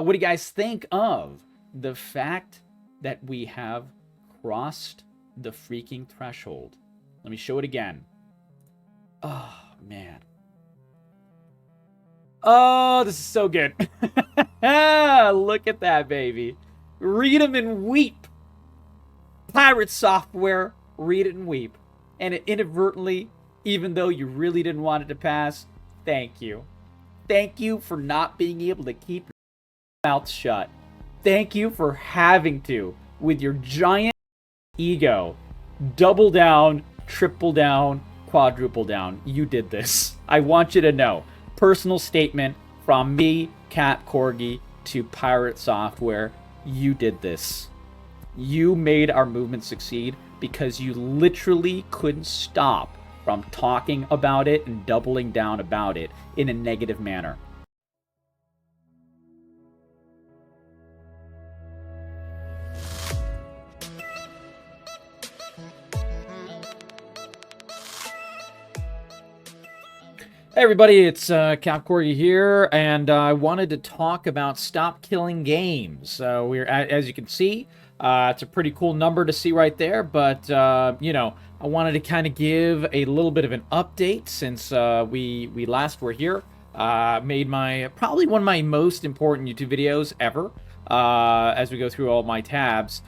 What do you guys think of the fact that we have crossed the freaking threshold? Let me show it again. Oh, man. Oh, this is so good. Look at that, baby. Read them and weep. Pirate software, read it and weep. And it inadvertently, even though you really didn't want it to pass, thank you. Thank you for not being able to keep your mouth shut. Thank you for having to, with your giant ego, double down, triple down, quadruple down. You did this. I want you to know. Personal statement from me, Cat Corgi, to Pirate Software. You did this. You made our movement succeed because you literally couldn't stop from talking about it and doubling down about it in a negative manner. Hey everybody, it's Cap Corgi here, and I wanted to talk about Stop Killing Games. We're, as you can see, it's a pretty cool number to see right there, but, you know, I wanted to kind of give a little bit of an update since we last were here. Made probably one of my most important YouTube videos ever, as we go through all my tabs.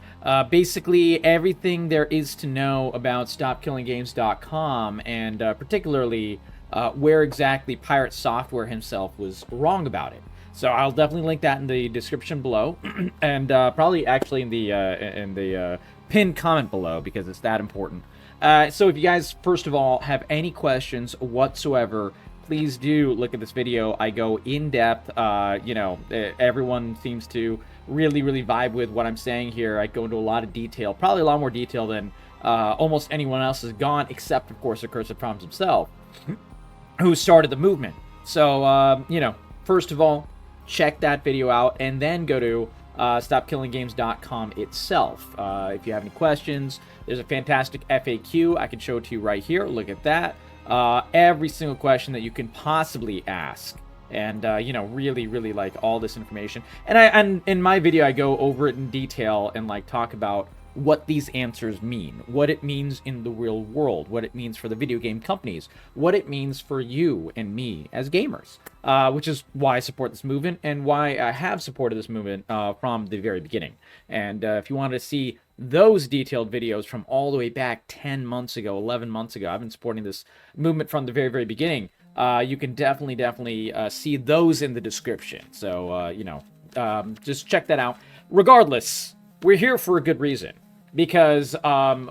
Basically, everything there is to know about StopKillingGames.com, and particularly where exactly Pirate Software himself was wrong about it. So I'll definitely link that in the description below, and probably actually in the pinned comment below, because it's that important. So if you guys, first of all, have any questions whatsoever, please do look at this video. I go in depth. You know, everyone seems to really vibe with what I'm saying here. I go into a lot of detail, probably a lot more detail than almost anyone else has gone, except of course Accursed Proms himself, who started the movement. So, you know, first of all, check that video out, and then go to StopKillingGames.com itself. If you have any questions, there's a fantastic FAQ. I can show it to you right here. Look at that. Every single question that you can possibly ask. And, you know, really like all this information. And in my video, I go over it in detail and, like, talk about what these answers mean, what it means in the real world, what it means for the video game companies, what it means for you and me as gamers, which is why I support this movement and why I have supported this movement from the very beginning. And if you wanted to see those detailed videos from all the way back 10 months ago, 11 months ago, I've been supporting this movement from the very beginning. You can definitely see those in the description. So, you know, just check that out. Regardless, we're here for a good reason. Because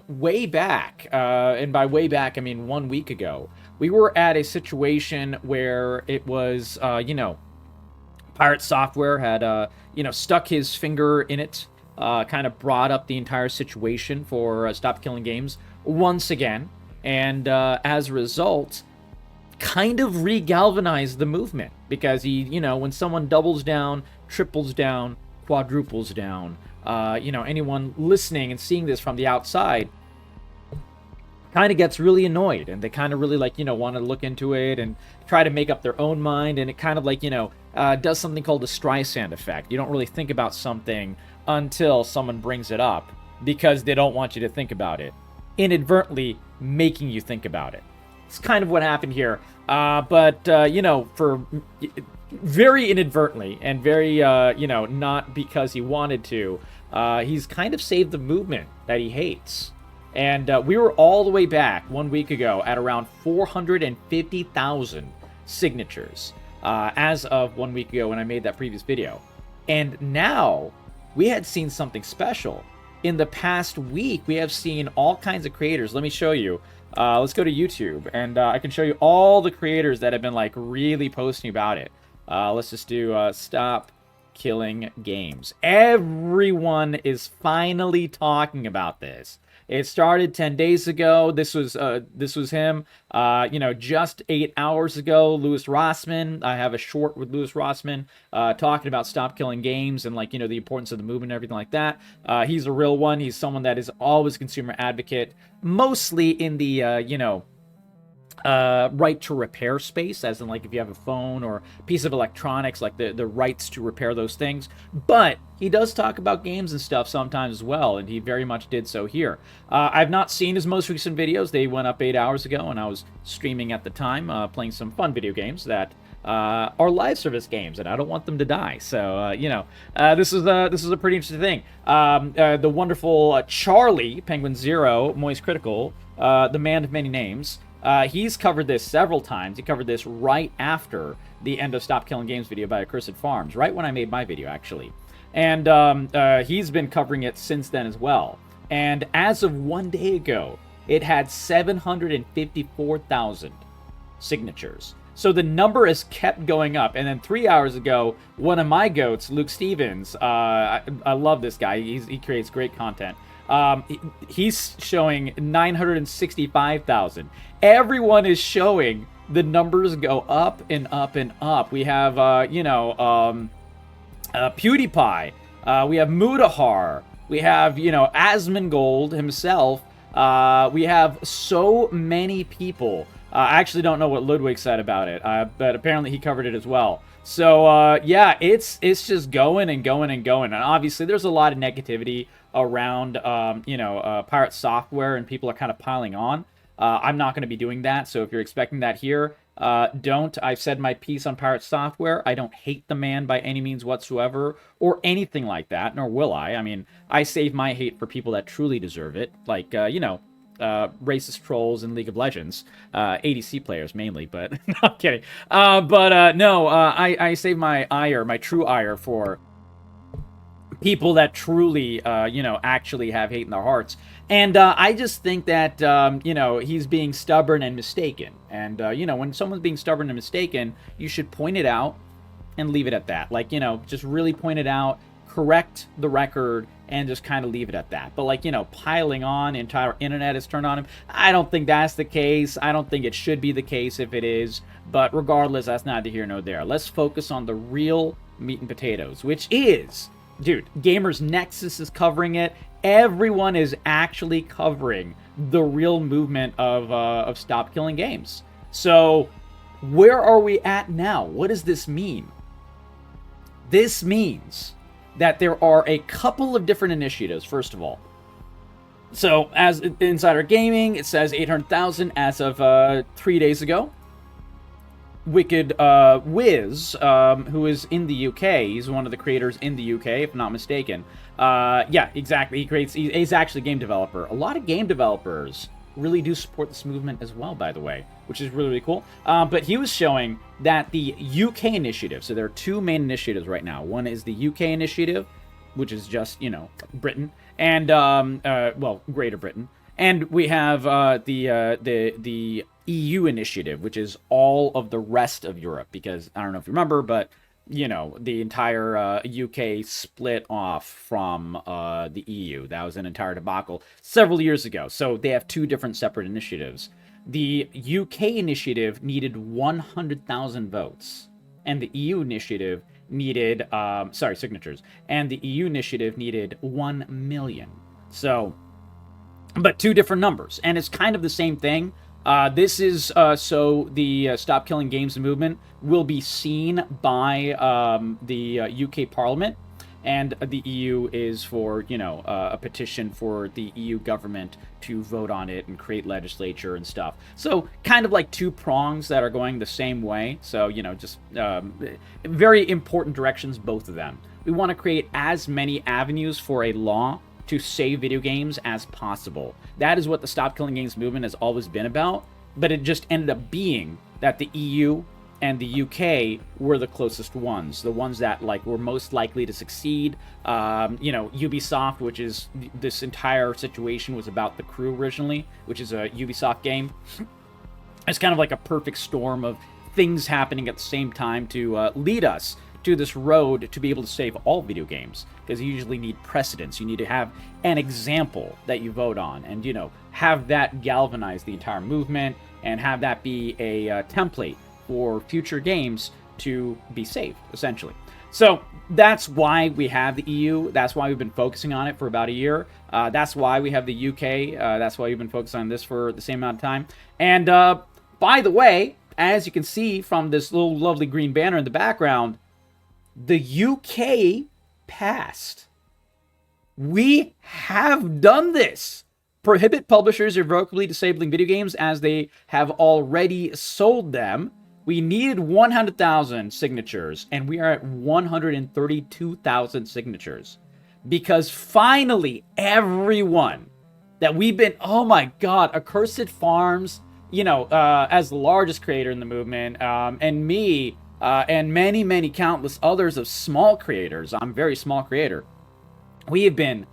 way back, and by way back I mean 1 week ago, we were at a situation where it was, you know, Pirate Software had, you know, stuck his finger in it, kind of brought up the entire situation for Stop Killing Games once again, and as a result, kind of re-galvanized the movement. Because he, you know, when someone doubles down, triples down, quadruples down, you know, anyone listening and seeing this from the outside kind of gets really annoyed, and they kind of really, like, you know, want to look into it and try to make up their own mind, and it kind of, like, you know, does something called the Streisand effect. You don't really think about something until someone brings it up, because they don't want you to think about it, inadvertently making you think about it. It's kind of what happened here, but, you know, for very inadvertently and very, you know, not because he wanted to, he's kind of saved the movement that he hates. And we were all the way back 1 week ago at around 450,000 signatures as of 1 week ago when I made that previous video. And now we had seen something special. In the past week, we have seen all kinds of creators. Let me show you. Let's go to YouTube, and I can show you all the creators that have been, like, really posting about it. Let's just do Stop Killing Games. Everyone is finally talking about this. It started 10 days ago. This was him. You know, just 8 hours ago, Louis Rossman. I have a short with Louis Rossman talking about Stop Killing Games and, like, you know, the importance of the movement and everything like that. He's a real one. He's someone that is always a consumer advocate, mostly in the, you know, right to repair space, as in like if you have a phone or piece of electronics, like the rights to repair those things. But he does talk about games and stuff sometimes as well, and he very much did so here. I've not seen his most recent videos. They went up 8 hours ago, and I was streaming at the time, playing some fun video games that are live service games, and I don't want them to die. So this is a pretty interesting thing. The wonderful Charlie Penguin Zero Moist Critical, the man of many names. He's covered this several times. He covered this right after the end of Stop Killing Games video by Accursed Farms, right when I made my video, actually. And he's been covering it since then as well. And as of 1 day ago, it had 754,000 signatures. So the number has kept going up. And then 3 hours ago, one of my goats, Luke Stevens, I love this guy. He creates great content. He's showing 965,000. Everyone is showing the numbers go up and up and up. We have, PewDiePie. We have Mudahar. We have, Asmongold himself. We have so many people. I actually don't know what Ludwig said about it, but apparently he covered it as well. So, yeah, it's just going and going and going. And obviously, there's a lot of negativity around, pirate software, and people are kind of piling on. I'm not going to be doing that, so if you're expecting that here, don't. I've said my piece on pirate software. I don't hate the man by any means whatsoever, or anything like that, nor will I. I mean, I save my hate for people that truly deserve it, like, racist trolls in League of Legends, ADC players mainly, but no, I'm kidding. I save my ire, my true ire, for people that truly, actually have hate in their hearts. And I just think that, he's being stubborn and mistaken. And, when someone's being stubborn and mistaken, you should point it out and leave it at that. Like, just really point it out, correct the record, and just kind of leave it at that. But, like, piling on, entire internet is turned on him. I don't think that's the case. I don't think it should be the case if it is. But regardless, that's neither here nor there. Let's focus on the real meat and potatoes, which is, dude, Gamers Nexus is covering it. Everyone is actually covering the real movement of Stop Killing Games. So, where are we at now? What does this mean? This means that there are a couple of different initiatives, first of all. So, as Insider Gaming, it says 800,000 as of 3 days ago. Wicked Wiz, who is in the UK, he's one of the creators in the UK, if not mistaken. Yeah, exactly. He's actually a game developer. A lot of game developers really do support this movement as well, by the way, which is really, really cool. But he was showing that the UK initiative, so there are two main initiatives right now. One is the UK initiative, which is just, Britain, and, Greater Britain. And we have the EU initiative, which is all of the rest of Europe, because I don't know if you remember, but the entire UK split off from the EU. That was an entire debacle several years ago. So they have two different separate initiatives. The UK initiative needed 100,000 votes, and the EU initiative needed signatures, and the EU initiative needed 1 million. So, but two different numbers, and it's kind of the same thing. This is so the Stop Killing Games movement will be seen by the UK Parliament, and the EU is for, a petition for the EU government to vote on it and create legislature and stuff. So kind of like two prongs that are going the same way. So, just very important directions, both of them. We want to create as many avenues for a law to save video games as possible. That is what the Stop Killing Games movement has always been about, but it just ended up being that the EU and the UK were the closest ones, the ones that were most likely to succeed. Ubisoft, which is this entire situation was about The Crew originally, which is a Ubisoft game. It's kind of like a perfect storm of things happening at the same time to lead us to this road to be able to save all video games, because you usually need precedence. You need to have an example that you vote on, and have that galvanize the entire movement, and have that be a template for future games to be saved, essentially. So that's why we have the EU. That's why we've been focusing on it for about a year. That's why we have the UK. That's why we've been focusing on this for the same amount of time. And By the way, as you can see from this little lovely green banner in the background, the UK passed. We have done this. Prohibit publishers irrevocably disabling video games as they have already sold them. We needed 100,000 signatures, and we are at 132,000 signatures. Because finally, everyone that we've been, oh my god, Accursed Farms, you know, as the largest creator in the movement, and me, and many, many countless others of small creators. I'm a very small creator. We have been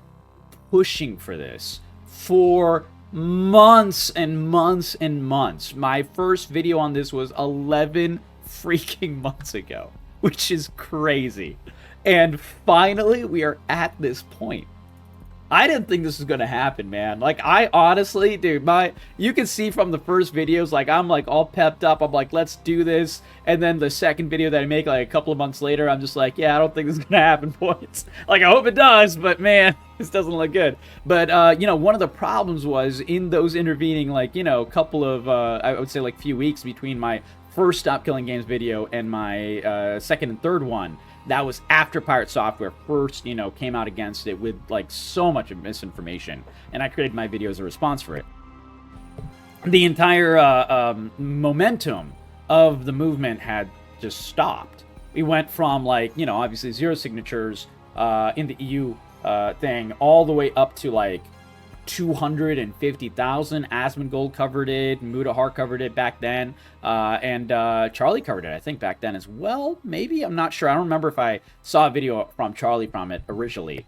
pushing for this for months and months and months. My first video on this was 11 freaking months ago, which is crazy. And finally, we are at this point. I didn't think this was gonna happen, man. Like, I honestly, dude, you can see from the first videos, like, I'm like all pepped up. I'm like, let's do this. And then the second video that I make, like a couple of months later, I'm just like, yeah, I don't think this is gonna happen, boys. Like, I hope it does, but man, this doesn't look good. But, you know, one of the problems was in those intervening, like, you know, couple of, I would say like few weeks between my first Stop Killing Games video and my second and third one. That was after Pirate Software first, you know, came out against it with, like, so much misinformation. And I created my video as a response for it. The entire momentum of the movement had just stopped. We went from, like, you know, obviously 0 signatures in the EU thing all the way up to, like, 250,000. Asmongold covered it, Mudahar covered it back then, and Charlie covered it, I think, back then as well. Maybe, I'm not sure. I don't remember if I saw a video from Charlie from it originally.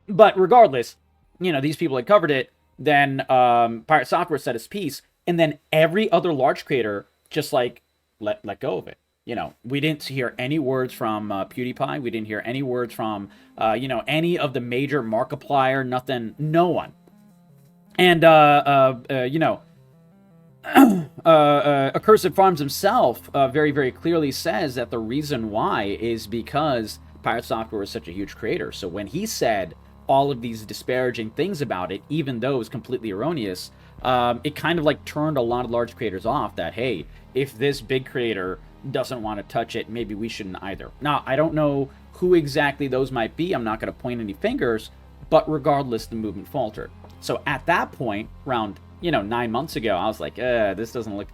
But regardless, you know, these people had covered it. Then Pirate Software said its piece, and then every other large creator just like let go of it. You know, we didn't hear any words from PewDiePie. We didn't hear any words from, you know, any of the major Markiplier, nothing, no one. And, you know, Accursed Farms himself very, very clearly says that the reason why is because Pirate Software was such a huge creator. So when he said all of these disparaging things about it, even though it was completely erroneous, it kind of like turned a lot of large creators off that, hey, if this big creator doesn't want to touch it, maybe we shouldn't either. Now, I don't know who exactly those might be. I'm not going to point any fingers, but regardless, the movement faltered. So at that point, around, you know, 9 months ago, I was like, this doesn't look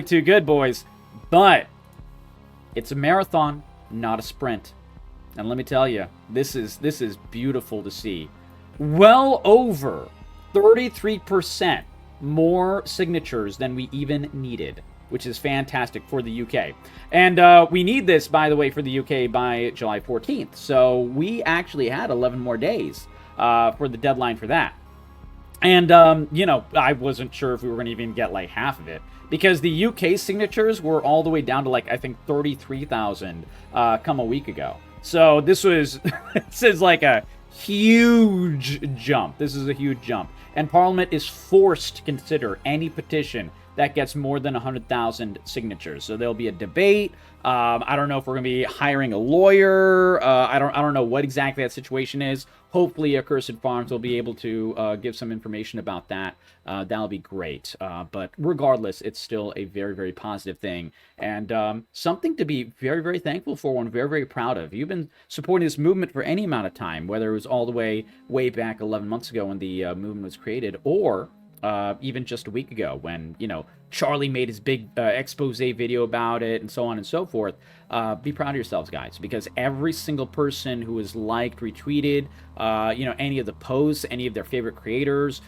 too good, boys. But it's a marathon, not a sprint. And let me tell you, this is beautiful to see. Well over 33% more signatures than we even needed, which is fantastic for the UK. And we need this, by the way, for the UK by July 14th. So we actually had 11 more days for the deadline for that. And, you know, I wasn't sure if we were going to even get, like, half of it. Because the UK signatures were all the way down to, like, I think 33,000 come a week ago. So this was, this is like a huge jump. This is a huge jump. And Parliament is forced to consider any petition that gets more than 100,000 signatures. So there'll be a debate. I don't know if we're going to be hiring a lawyer. I don't know what exactly that situation is. Hopefully, Accursed Farms will be able to give some information about that. That'll be great. But regardless, it's still a very, very positive thing. And something to be very, very thankful for and very, very proud of. You've been supporting this movement for any amount of time, whether it was all the way back 11 months ago when the movement was created, or even just a week ago when, you know, Charlie made his big expose video about it and so on and so forth. Be proud of yourselves, guys, because every single person who has liked, retweeted, you know, any of the posts, any of their favorite creators,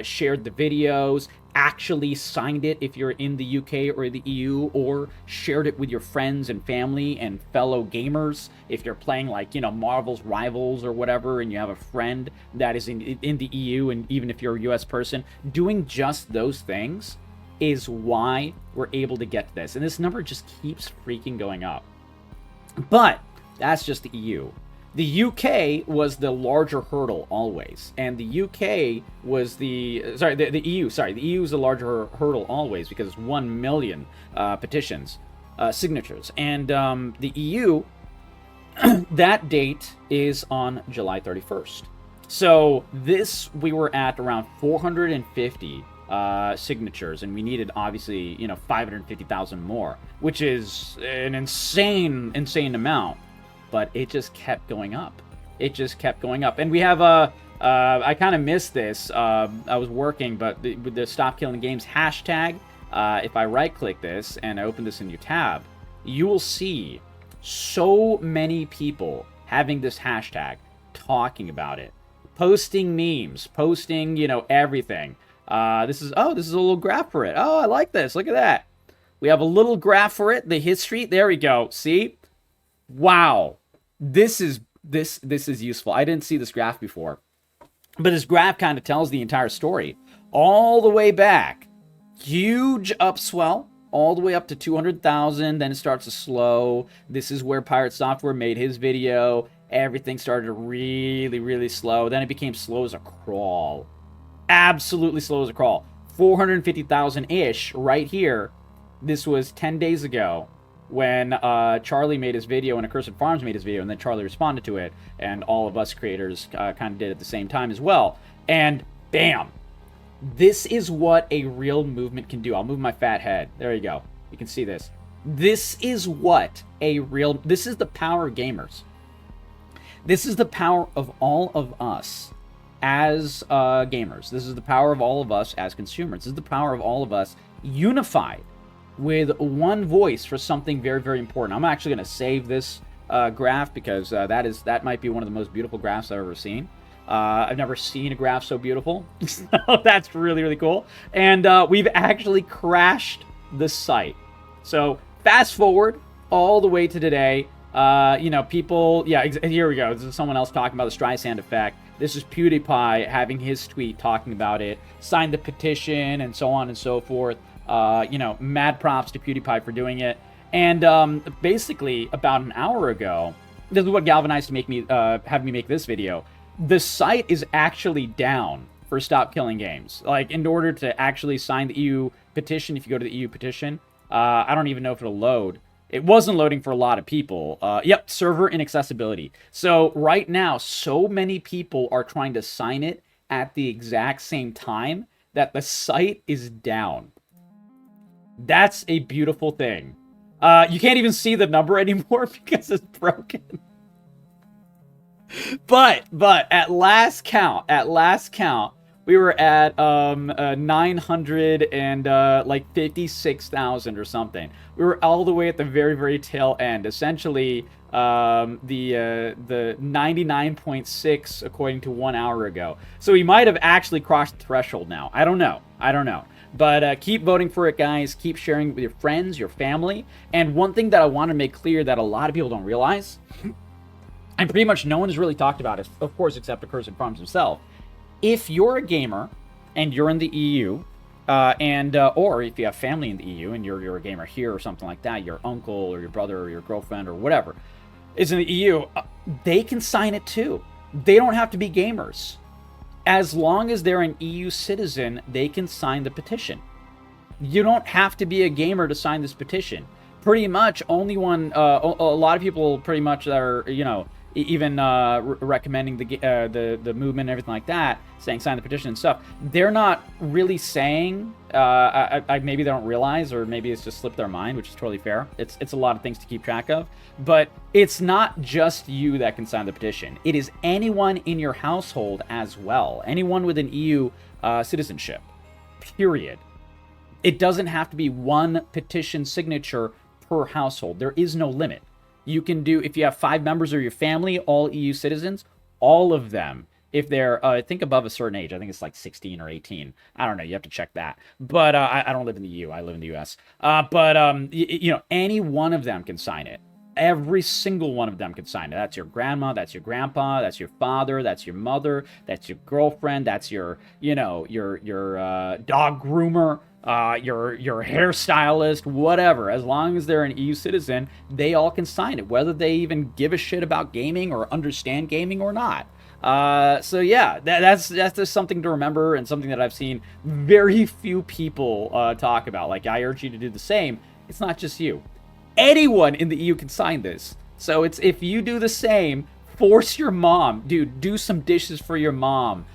shared the videos, actually signed it if you're in the UK or the EU, or shared it with your friends and family and fellow gamers. If you're playing, like, you know, Marvel's Rivals or whatever, and you have a friend that is in the EU, and even if you're a US person, doing just those things is why we're able to get to this. And this number just keeps freaking going up. But that's just the EU. The UK was the larger hurdle always, and the UK was the EU. Sorry, the EU is the larger hurdle always because it's 1 million petitions, signatures, and the EU, that date is on July 31st. So this, we were at around 450 signatures, and we needed, obviously, 550,000 more, which is an insane amount. But it just kept going up. It just kept going up. And we have I kind of missed this. I was working, but with the Stop Killing Games hashtag, if I right-click this and I open this in your tab, you will see so many people having this hashtag, talking about it, posting memes, posting, everything. This is a little graph for it. Oh, I like this. Look at that. We have a little graph for it. The history. There we go. See? Wow. This is useful. I didn't see this graph before. But this graph kind of tells the entire story. All the way back. Huge upswell. All the way up to 200,000. Then it starts to slow. This is where Pirate Software made his video. Everything started really, really slow. Then it became slow as a crawl. Absolutely slow as a crawl. 450,000-ish right here. This was 10 days ago when Charlie made his video and Accursed Farms made his video, and then Charlie responded to it, and all of us creators kind of did at the same time as well. And bam! This is what a real movement can do. I'll move my fat head. There you go. You can see this. This is what a real... This is the power of gamers. This is the power of all of us as gamers. This is the power of all of us as consumers. This is the power of all of us unified with one voice for something very, very important. I'm actually going to save this graph because that might be one of the most beautiful graphs I've ever seen. I've never seen a graph so beautiful. So that's really, really cool. And we've actually crashed the site. So fast forward all the way to today. People... Yeah, here we go. This is someone else talking about the Streisand effect. This is PewDiePie having his tweet talking about it. Signed the petition and so on and so forth. Mad props to PewDiePie for doing it. And basically, about an hour ago, this is what galvanized to make me have me make this video. The site is actually down for Stop Killing Games. Like, in order to actually sign the EU petition, if you go to the EU petition, I don't even know if it'll load. It wasn't loading for a lot of people. Yep, server inaccessibility. So right now, so many people are trying to sign it at the exact same time that the site is down. That's a beautiful thing. You can't even see the number anymore because it's broken. But at last count, we were at 956,000 or something. We were all the way at the very, very tail end. Essentially, the 99.6 according to 1 hour ago. So we might have actually crossed the threshold now. I don't know. But keep voting for it, guys. Keep sharing with your friends, your family. And one thing that I want to make clear that a lot of people don't realize, and pretty much no one has really talked about it, of course, except Accursed Farms himself. If you're a gamer and you're in the EU, or if you have family in the EU and you're a gamer here or something like that, your uncle or your brother or your girlfriend or whatever is in the EU, they can sign it too. They don't have to be gamers. As long as they're an EU citizen, they can sign the petition. You don't have to be a gamer to sign this petition. Pretty much only one, a lot of people pretty much are, even recommending the movement and everything like that, saying sign the petition and stuff. They're not really saying, maybe they don't realize, or maybe it's just slipped their mind, which is totally fair. It's a lot of things to keep track of. But it's not just you that can sign the petition. It is anyone in your household as well. Anyone with an EU citizenship, period. It doesn't have to be one petition signature per household. There is no limit. You can do, if you have 5 members of your family, all EU citizens, all of them, if they're, I think above a certain age, I think it's like 16 or 18. I don't know. You have to check that. But I don't live in the EU. I live in the US. Any one of them can sign it. Every single one of them can sign it. That's your grandma, that's your grandpa, that's your father, that's your mother, that's your girlfriend, that's your dog groomer, your hairstylist, whatever. As long as they're an EU citizen, they all can sign it, whether they even give a shit about gaming or understand gaming or not. So yeah, that's just something to remember, and something that I've seen very few people talk about. Like, I urge you to do the same. It's not just you. Anyone in the EU can sign this. So it's, if you do the same, Force your mom. Dude, do some dishes for your mom.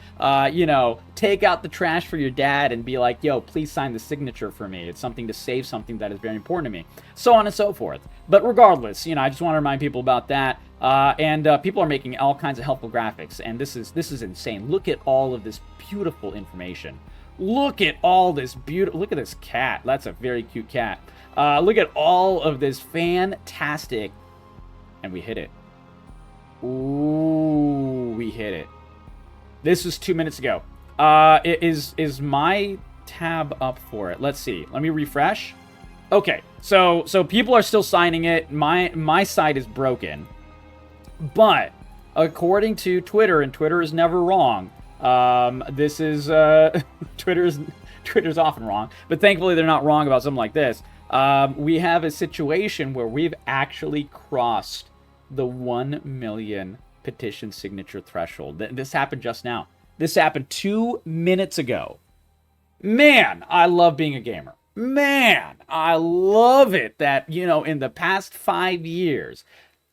You know, take out the trash for your dad and be like, yo, please sign the signature for me. It's something to save something that is very important to me. So on and so forth. But regardless, you know, I just want to remind people about that. And people are making all kinds of helpful graphics. And this is insane. Look at all of this beautiful information. Look at all this beautiful... Look at this cat. That's a very cute cat. Look at all of this fantastic... And we hit it. Ooh, we hit it. This was 2 minutes ago. Is my tab up for it? Let's see. Let me refresh. Okay, so people are still signing it. My site is broken. But according to Twitter, and Twitter is never wrong, this is Twitter's often wrong, but thankfully they're not wrong about something like this. We have a situation where we've actually crossed the 1 million petition signature threshold. This happened just now. This happened 2 minutes ago. Man, I love being a gamer. Man, I love it that, you know, in the past 5 years,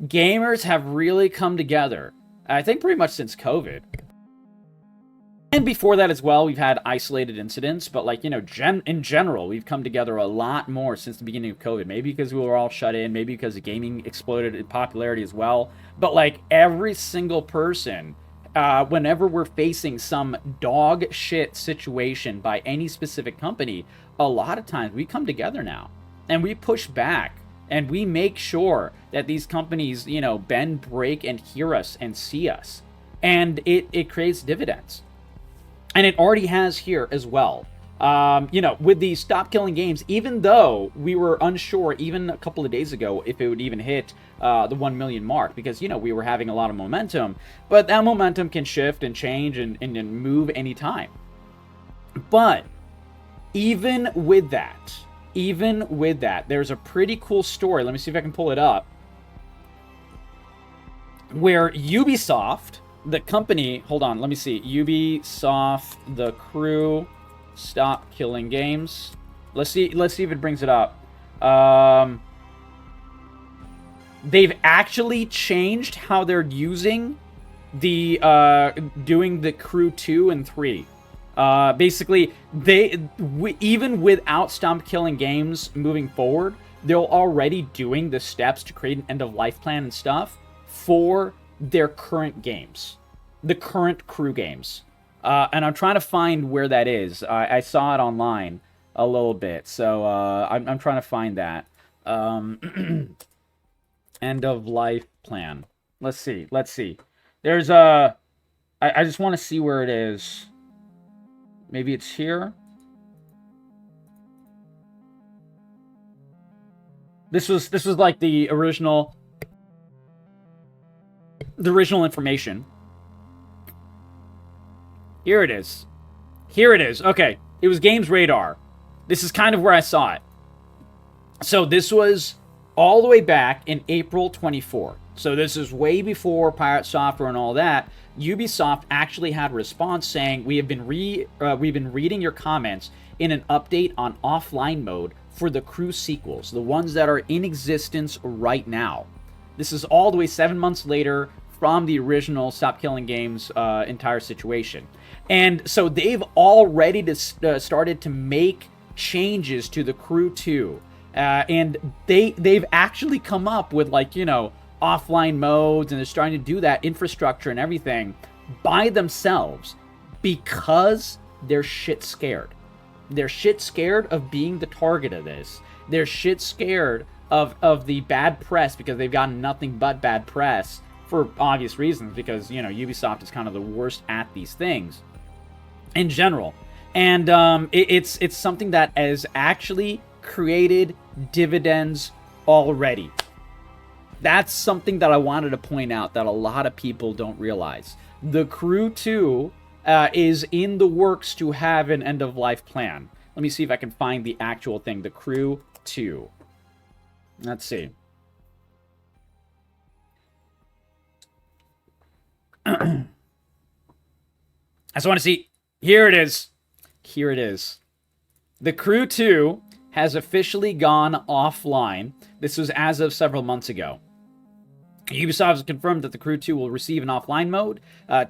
gamers have really come together. I think pretty much since COVID. And before that as well, we've had isolated incidents, but like, you know, in general, we've come together a lot more since the beginning of COVID. Maybe because we were all shut in, maybe because the gaming exploded in popularity as well. But like every single person, whenever we're facing some dog shit situation by any specific company, a lot of times we come together now and we push back and we make sure that these companies, you know, bend, break, and hear us and see us. And it creates dividends. And it already has here as well. You know, with the Stop Killing Games, even though we were unsure even a couple of days ago if it would even hit the 1 million mark, because, you know, we were having a lot of momentum, but that momentum can shift and change and move anytime. But even with that, there's a pretty cool story. Let me see if I can pull it up. Where Ubisoft, the company, hold on, let me see. Ubisoft, the crew, Stop Killing Games. Let's see if it brings it up. They've actually changed how they're using the doing the crew 2 and 3. Basically, even without Stop Killing Games moving forward, they're already doing the steps to create an end-of-life plan and stuff for their current games, the current crew games. And I'm trying to find where that is. I saw it online a little bit, so I'm trying to find that. End-of-life plan. Let's see. There's a... I just want to see where it is. Maybe it's here. This was like the original information. Here it is. Okay. It was Games Radar. This is kind of where I saw it. So this was all the way back in April 24. So this is way before Pirate Software and all that. Ubisoft actually had a response saying, we've been reading your comments in an update on offline mode for the crew sequels, the ones that are in existence right now. This is all the way 7 months later from the original Stop Killing Games entire situation. And so they've already started to make changes to the crew 2. And they've actually come up with, like, you know, offline modes, and they're starting to do that infrastructure and everything by themselves because they're shit scared. They're shit scared of being the target of this. They're shit scared of the bad press because they've gotten nothing but bad press for obvious reasons, because, you know, Ubisoft is kind of the worst at these things in general. And it's something that has actually created dividends already. That's something that I wanted to point out that a lot of people don't realize. The Crew 2 is in the works to have an end-of-life plan. Let me see if I can find the actual thing. The Crew 2. Let's see. I just want to see. Here it is. Here it is. The Crew 2 has officially gone offline. This was as of several months ago. Ubisoft has confirmed that The Crew 2 will receive an offline mode,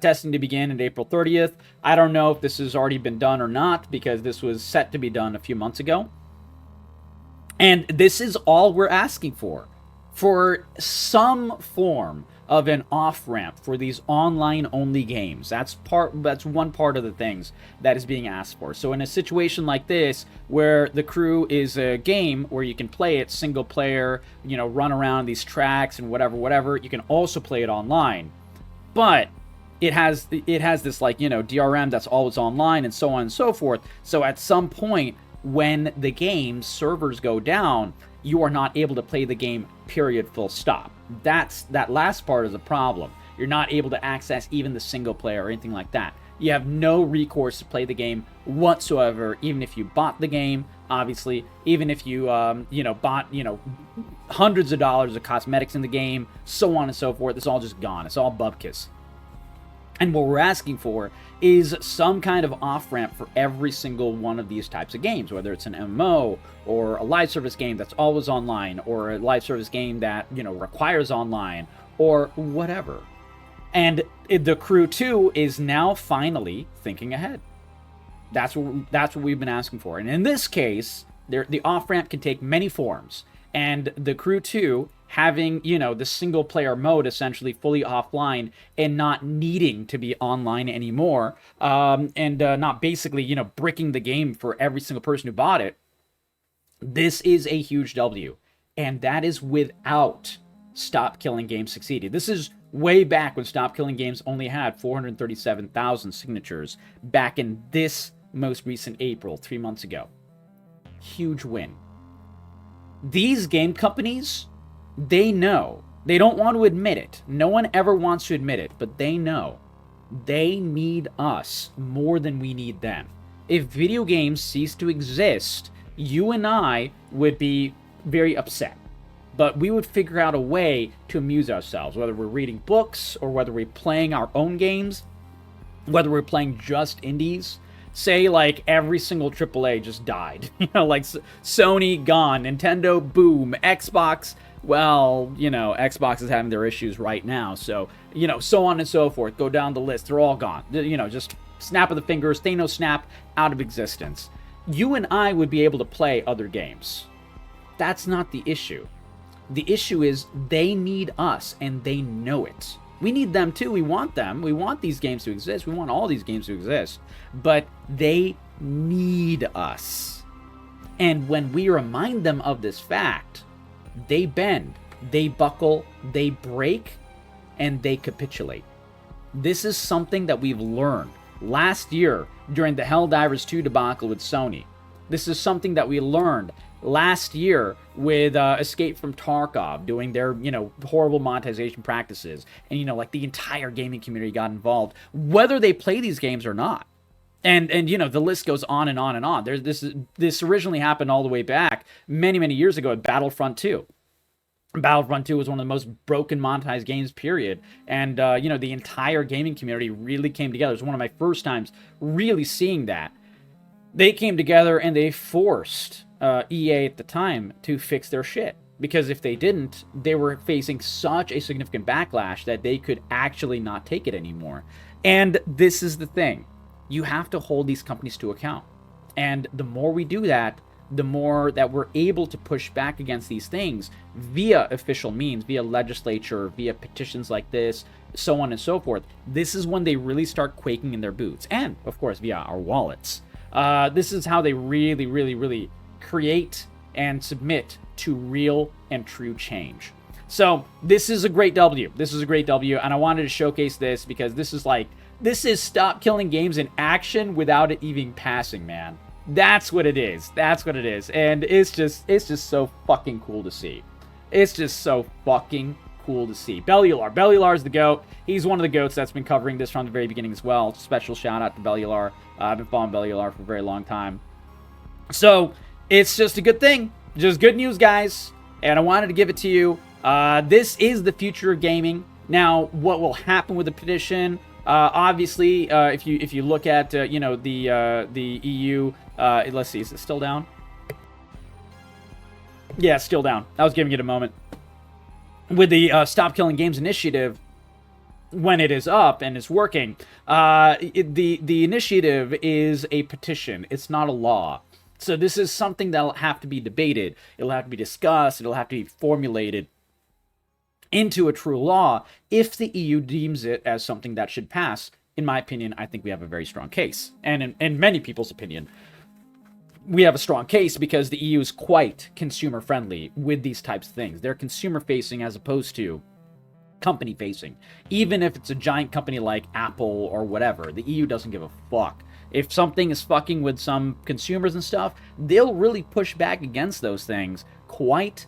testing to begin on April 30th. I don't know if this has already been done or not, because this was set to be done a few months ago. And this is all we're asking for some form of an off-ramp for these online-only games. That's one part of the things that is being asked for. So in a situation like this, where The Crew is a game where you can play it single player, run around these tracks and whatever, you can also play it online. But it has this DRM that's always online and so on and so forth. So at some point, when the game's servers go down, you are not able to play the game, period, full stop. That last part is a problem. You're not able to access even the single player or anything like that. You have no recourse to play the game whatsoever, even if you bought the game, obviously, even if you, bought, hundreds of dollars of cosmetics in the game, so on and so forth. It's all just gone. It's all bupkis. And what we're asking for is some kind of off-ramp for every single one of these types of games, whether it's an MMO or a live service game that's always online, or a live service game that, requires online, or whatever. And The Crew 2 is now finally thinking ahead. That's what we've been asking for. And in this case, the off-ramp can take many forms. And The Crew 2 having, the single player mode essentially fully offline and not needing to be online anymore, and not basically, bricking the game for every single person who bought it. This is a huge W. And that is without Stop Killing Games succeeded. This is way back when Stop Killing Games only had 437,000 signatures back in this most recent April, 3 months ago. Huge win. These game companies, they know. They don't want to admit it. No one ever wants to admit it, but they know. They need us more than we need them. If video games cease to exist, you and I would be very upset. But we would figure out a way to amuse ourselves, whether we're reading books or whether we're playing our own games, whether we're playing just indies. Say, like, every single AAA just died. Like Sony, gone. Nintendo, boom. Xbox, well, Xbox is having their issues right now. So, so on and so forth. Go down the list. They're all gone. Just snap of the fingers. Thanos snap, out of existence. You and I would be able to play other games. That's not the issue. The issue is they need us, and they know it. We need them too. We want them. We want these games to exist. We want all these games to exist. But they need us. And when we remind them of this fact, they bend, they buckle, they break, and they capitulate. This is something that we've learned last year during the Helldivers 2 debacle with Sony. This is something that we learned last year with Escape from Tarkov doing their, horrible monetization practices. And, like the entire gaming community got involved, whether they play these games or not. And the list goes on and on and on. This originally happened all the way back many, many years ago at Battlefront 2. Battlefront 2 was one of the most broken monetized games, period. And, the entire gaming community really came together. It was one of my first times really seeing that. They came together and they forced EA at the time to fix their shit. Because if they didn't, they were facing such a significant backlash that they could actually not take it anymore. And this is the thing. You have to hold these companies to account. And the more we do that, the more that we're able to push back against these things via official means, via legislature, via petitions like this, so on and so forth. This is when they really start quaking in their boots. And, of course, via our wallets. This is how they really, really, really create and submit to real and true change. So this is a great W. This is a great W, and I wanted to showcase this because this is Stop Killing Games in action without it even passing, man. That's what it is. That's what it is. And it's just so fucking cool to see. It's just so fucking cool to see. Bellular. Bellular's the GOAT. He's one of the GOATs that's been covering this from the very beginning as well. Special shout out to Bellular. I've been following Bellular for a very long time. So, it's just a good thing. Just good news, guys. And I wanted to give it to you. This is the future of gaming. Now, what will happen with the petition? Obviously, if you look at the EU, let's see, is it still down? Yeah, it's still down. I was giving it a moment. with the Stop Killing Games initiative, when it is up and is working, the initiative is a petition. It's not a law. So this is something that'll have to be debated. It'll have to be discussed. It'll have to be formulated into a true law if the EU deems it as something that should pass. In my opinion, I think we have a very strong case. And in many people's opinion, we have a strong case because the EU is quite consumer friendly with these types of things. They're consumer facing as opposed to company facing. Even if it's a giant company like Apple or whatever, the EU doesn't give a fuck. If something is fucking with some consumers and stuff, they'll really push back against those things quite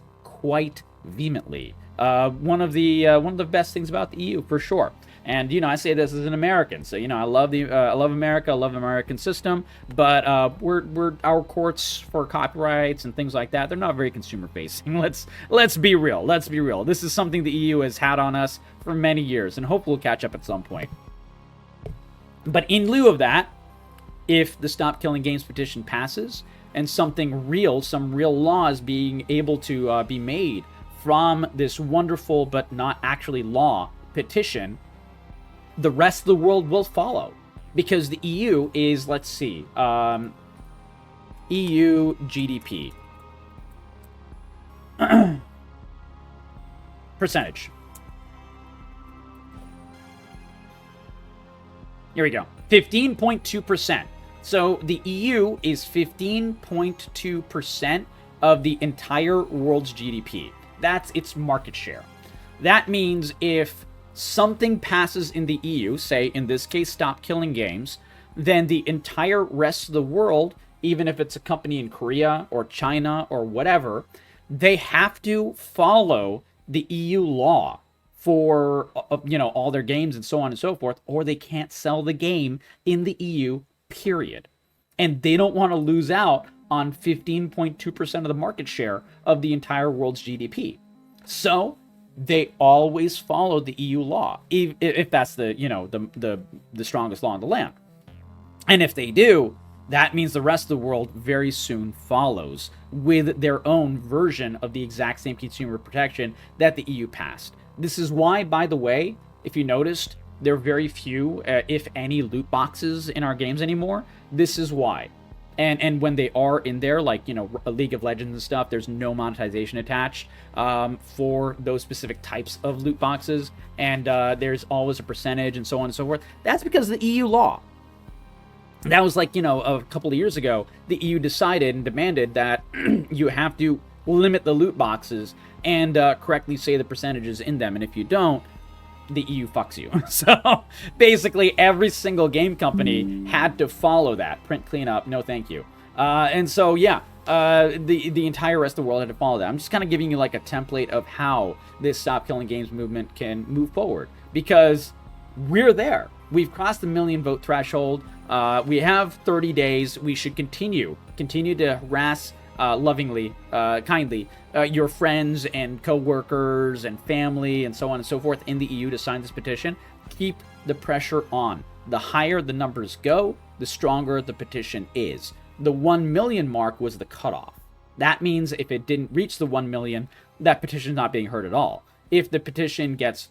vehemently. One of the best things about the EU for sure. And I say this as an American, so I love America, I love the American system, but our courts for copyrights and things like that, they're not very consumer facing. Let's be real. This is something the EU has had on us for many years, and hopefully we'll catch up at some point. But in lieu of that, if the Stop Killing Games petition passes and some real law is being able to be made from this wonderful but not actually law petition, the rest of the world will follow, because the EU is, let's see, EU GDP percentage. Here we go, 15.2%. So the EU is 15.2% of the entire world's GDP. That's its market share. That means if something passes in the EU, say in this case Stop Killing Games, then the entire rest of the world, even if it's a company in Korea or China or whatever, they have to follow the EU law for all their games and so on and so forth, or they can't sell the game in the EU, period. And they don't want to lose out on 15.2% of the market share of the entire world's GDP. So they always follow the EU law, if that's the strongest law in the land. And if they do, that means the rest of the world very soon follows with their own version of the exact same consumer protection that the EU passed. This is why, by the way, if you noticed, there are very few, if any, loot boxes in our games anymore. This is why. And when they are in there, like, a League of Legends and stuff, there's no monetization attached for those specific types of loot boxes. And there's always a percentage and so on and so forth. That's because of the EU law. That was like, a couple of years ago, the EU decided and demanded that you have to limit the loot boxes and correctly say the percentages in them. And if you don't, the EU fucks you. So basically every single game company had to follow that. Print cleanup, no thank you. And so yeah, the entire rest of the world had to follow that. I'm just kind of giving you like a template of how this Stop Killing Games movement can move forward, because we're there. We've crossed the 1 million vote threshold. We have 30 days. We should continue to harass lovingly, kindly, your friends and co-workers and family and so on and so forth in the EU to sign this petition. Keep the pressure on. The higher the numbers go, the stronger the petition is. The 1 million mark was the cutoff. That means if it didn't reach the 1 million, that petition's not being heard at all. If the petition gets,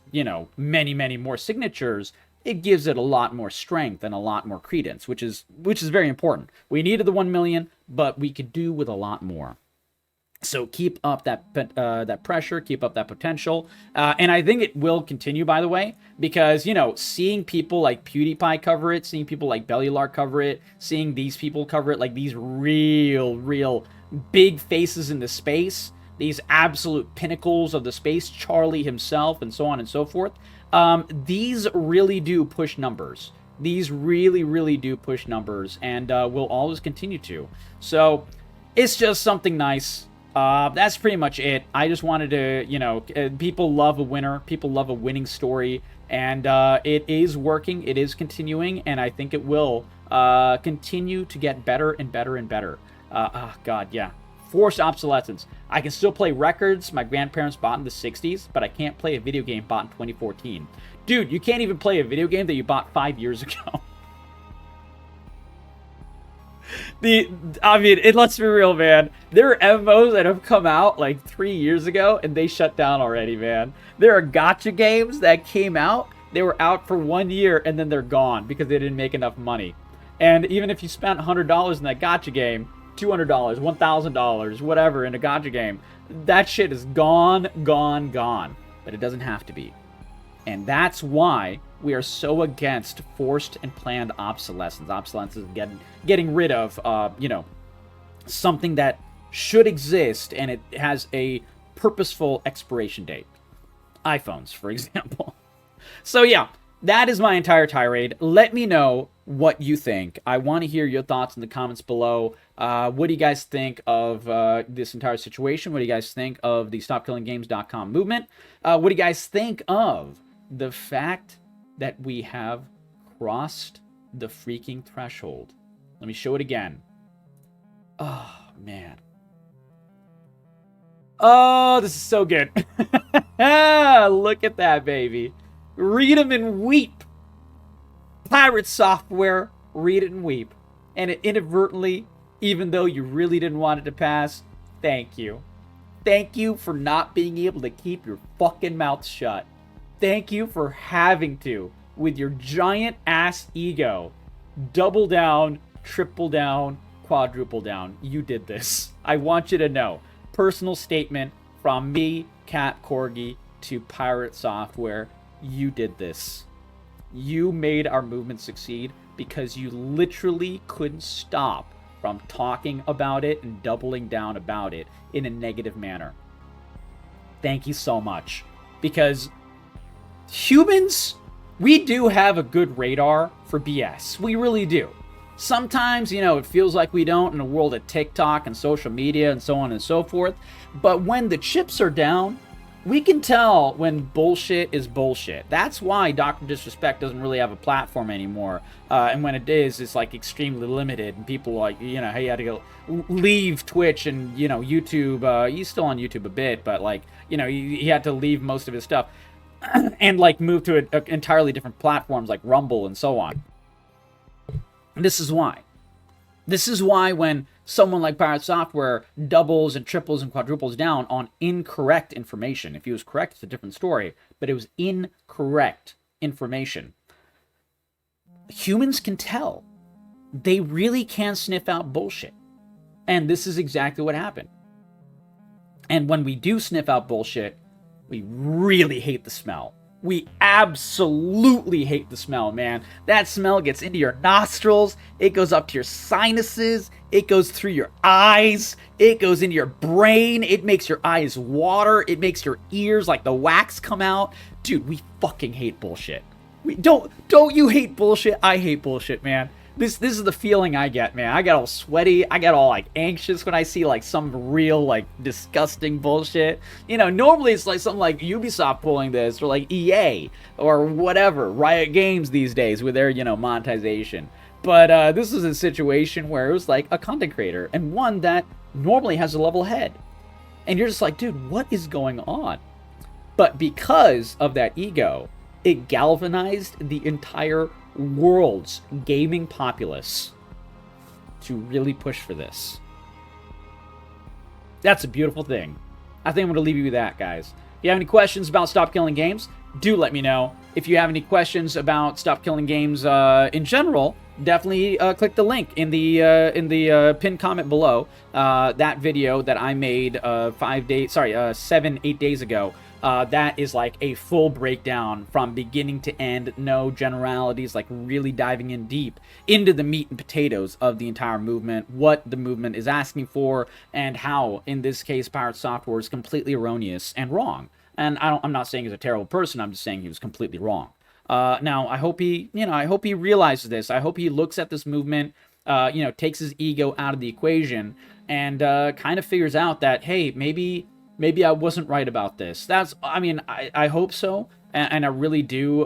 many more signatures, it gives it a lot more strength and a lot more credence, which is very important. We needed the 1 million, but we could do with a lot more. So keep up that pressure, keep up that potential, and I think it will continue, by the way, because seeing people like PewDiePie cover it, seeing people like Bellylark cover it, seeing these people cover it, like these real big faces in the space, these absolute pinnacles of the space, Charlie himself, and so on and so forth. These really do push numbers. These really do push numbers, and will always continue to. So it's just something nice. That's pretty much it. I just wanted to, people love a winner. People love a winning story, and it is working. It is continuing, and I think it will continue to get better and better and better. God, yeah. Forced obsolescence. I can still play records my grandparents bought in the 60s, but I can't play a video game bought in 2014. Dude, you can't even play a video game that you bought 5 years ago. I mean, let's be real, man. There are MMOs that have come out like 3 years ago and they shut down already, man. There are gacha games that came out, they were out for 1 year and then they're gone because they didn't make enough money. And even if you spent $100 in that gacha game, $200, $1,000, whatever in a gacha game, that shit is gone, gone, gone. But it doesn't have to be. And that's why we are so against forced and planned obsolescence. Obsolescence is getting rid of, something that should exist and it has a purposeful expiration date. iPhones, for example. So yeah, that is my entire tirade. Let me know what you think. I want to hear your thoughts in the comments below. What do you guys think of this entire situation? What do you guys think of the StopKillingGames.com movement? What do you guys think of the fact that we have crossed the freaking threshold? Let me show it again. Oh, man. Oh, this is so good. Look at that, baby. Read them and weep. Pirate software, read it and weep. And it inadvertently, even though you really didn't want it to pass, thank you. Thank you for not being able to keep your fucking mouth shut. Thank you for having to, with your giant ass ego, double down, triple down, quadruple down. You did this. I want you to know. Personal statement from me, Cat Corgi, to Pirate Software. You did this. You made our movement succeed because you literally couldn't stop from talking about it and doubling down about it in a negative manner. Thank you so much. Because humans, we do have a good radar for BS. We really do. Sometimes, it feels like we don't in a world of TikTok and social media and so on and so forth. But when the chips are down, we can tell when bullshit is bullshit. That's why Dr. Disrespect doesn't really have a platform anymore. And when it is, it's like extremely limited. And people like, hey, you had to go leave Twitch and, YouTube. He's still on YouTube a bit, but like, he had to leave most of his stuff and like move to entirely different platforms like Rumble and so on. This is why. This is why when someone like Pirate Software doubles and triples and quadruples down on incorrect information. If he was correct, it's a different story, but it was incorrect information. Humans can tell. They really can sniff out bullshit. And this is exactly what happened. And when we do sniff out bullshit, we really hate the smell. We absolutely hate the smell, man. That smell gets into your nostrils. It goes up to your sinuses. It goes through your eyes. It goes into your brain. It makes your eyes water. It makes your ears, like the wax, come out. Dude, we fucking hate bullshit. Don't you hate bullshit? I hate bullshit, man. This is the feeling I get, man. I get all sweaty. I get all, like, anxious when I see, like, some real, like, disgusting bullshit. Normally it's, like, something like Ubisoft pulling this, or, like, EA, or whatever, Riot Games these days with their, monetization. But this is a situation where it was, like, a content creator, and one that normally has a level head. And you're just like, dude, what is going on? But because of that ego, it galvanized the entire world's gaming populace to really push for this. That's a beautiful thing. I think I'm going to leave you with that, guys. If you have any questions about Stop Killing Games, do let me know. If you have any questions about Stop Killing Games in general, definitely click the link in the pinned comment below. That video that I made 7-8 days ago. That is like a full breakdown from beginning to end, no generalities, like really diving in deep into the meat and potatoes of the entire movement, what the movement is asking for, and how, in this case, Pirate Software is completely erroneous and wrong. And I'm not saying he's a terrible person, I'm just saying he was completely wrong. Now, I hope he realizes this. I hope he looks at this movement, takes his ego out of the equation, and kind of figures out that, hey, maybe I wasn't right about this. I hope so, and I really do,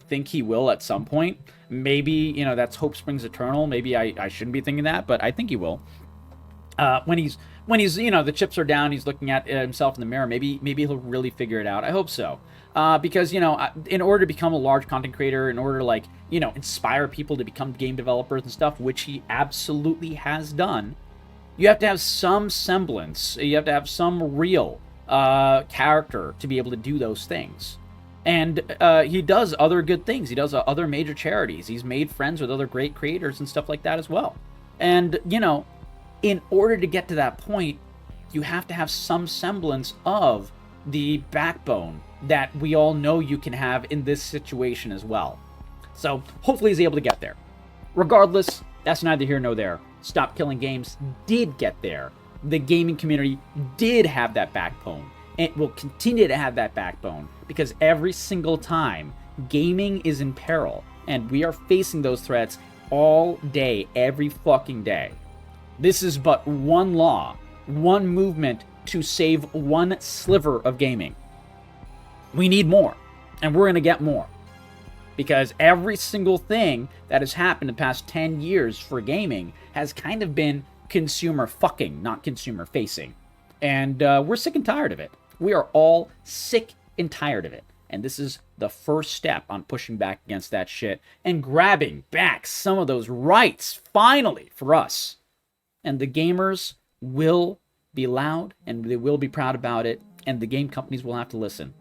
think he will at some point. Maybe, that's hope springs eternal. Maybe I shouldn't be thinking that, but I think he will. When he's, the chips are down, he's looking at himself in the mirror. Maybe he'll really figure it out. I hope so. Because, you know, in order to become a large content creator, in order to, like, you know, inspire people to become game developers and stuff, which he absolutely has done, you have to have some semblance, you have to have some real character to be able to do those things. And he does other good things. He does other major charities. He's made friends with other great creators and stuff like that as well. And, you know, in order to get to that point, you have to have some semblance of the backbone that we all know you can have in this situation as well. So hopefully he's able to get there. Regardless, that's neither here nor there. Stop Killing Games did get there. The gaming community did have that backbone. It will continue to have that backbone because every single time gaming is in peril, and we are facing those threats all day, every fucking day. This is but one law, one movement to save one sliver of gaming. We need more, and we're going to get more. Because every single thing that has happened in the past 10 years for gaming has kind of been consumer fucking, not consumer facing. And we're sick and tired of it. We are all sick and tired of it. And this is the first step on pushing back against that shit and grabbing back some of those rights, finally, for us. And the gamers will be loud, and they will be proud about it, and the game companies will have to listen.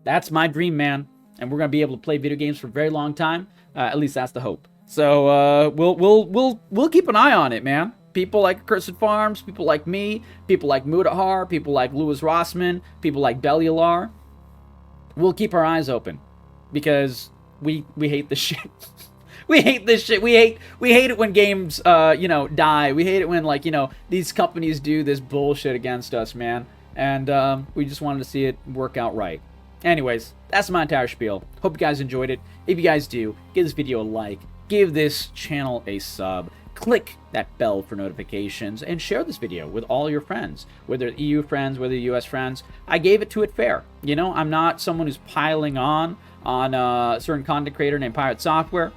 That's my dream, man. And we're gonna be able to play video games for a very long time. At least that's the hope. So we'll keep an eye on it, man. People like Accursed Farms, people like me, people like Mudahar, people like Louis Rossman, people like Bellular. We'll keep our eyes open because we hate this shit. We hate this shit. We hate it when games you know, die. We hate it when, like, you know, these companies do this bullshit against us, man. And we just wanted to see it work out right. Anyways, that's my entire spiel. Hope you guys enjoyed it. If you guys do, give this video a like, give this channel a sub, click that bell for notifications, and share this video with all your friends, whether EU friends, whether US friends. I gave it to it fair. You know, I'm not someone who's piling on a certain content creator named Pirate Software.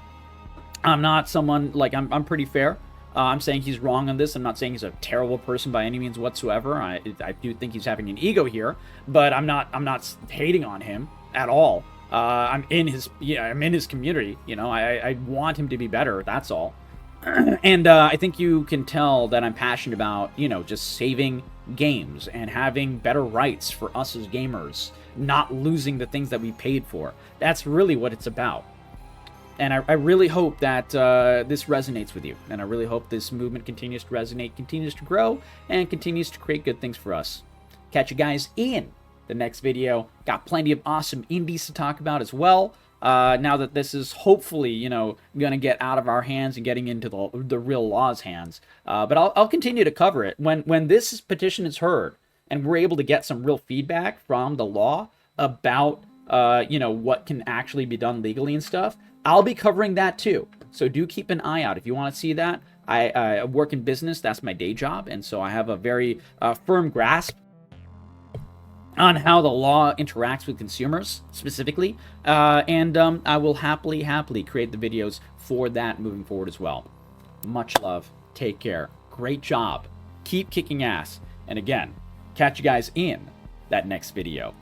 I'm not someone, like, I'm pretty fair. I'm saying he's wrong on this. I'm not saying he's a terrible person by any means whatsoever. I do think he's having an ego here, but I'm not hating on him at all. I'm in his community. You know, I want him to be better. That's all. And I think you can tell that I'm passionate about, you know, just saving games and having better rights for us as gamers, not losing the things that we paid for. That's really what it's about. And I really hope that this resonates with you. And I really hope this movement continues to resonate, continues to grow, and continues to create good things for us. Catch you guys in the next video. Got plenty of awesome indies to talk about as well. Now that this is hopefully, you know, going to get out of our hands and getting into the real law's hands. But I'll continue to cover it. When this petition is heard and we're able to get some real feedback from the law about, you know, what can actually be done legally and stuff, I'll be covering that too. So do keep an eye out if you want to see that. I work in business. That's my day job. And so I have a very firm grasp on how the law interacts with consumers specifically. And I will happily create the videos for that moving forward as well. Much love. Take care. Great job. Keep kicking ass. And again, catch you guys in that next video.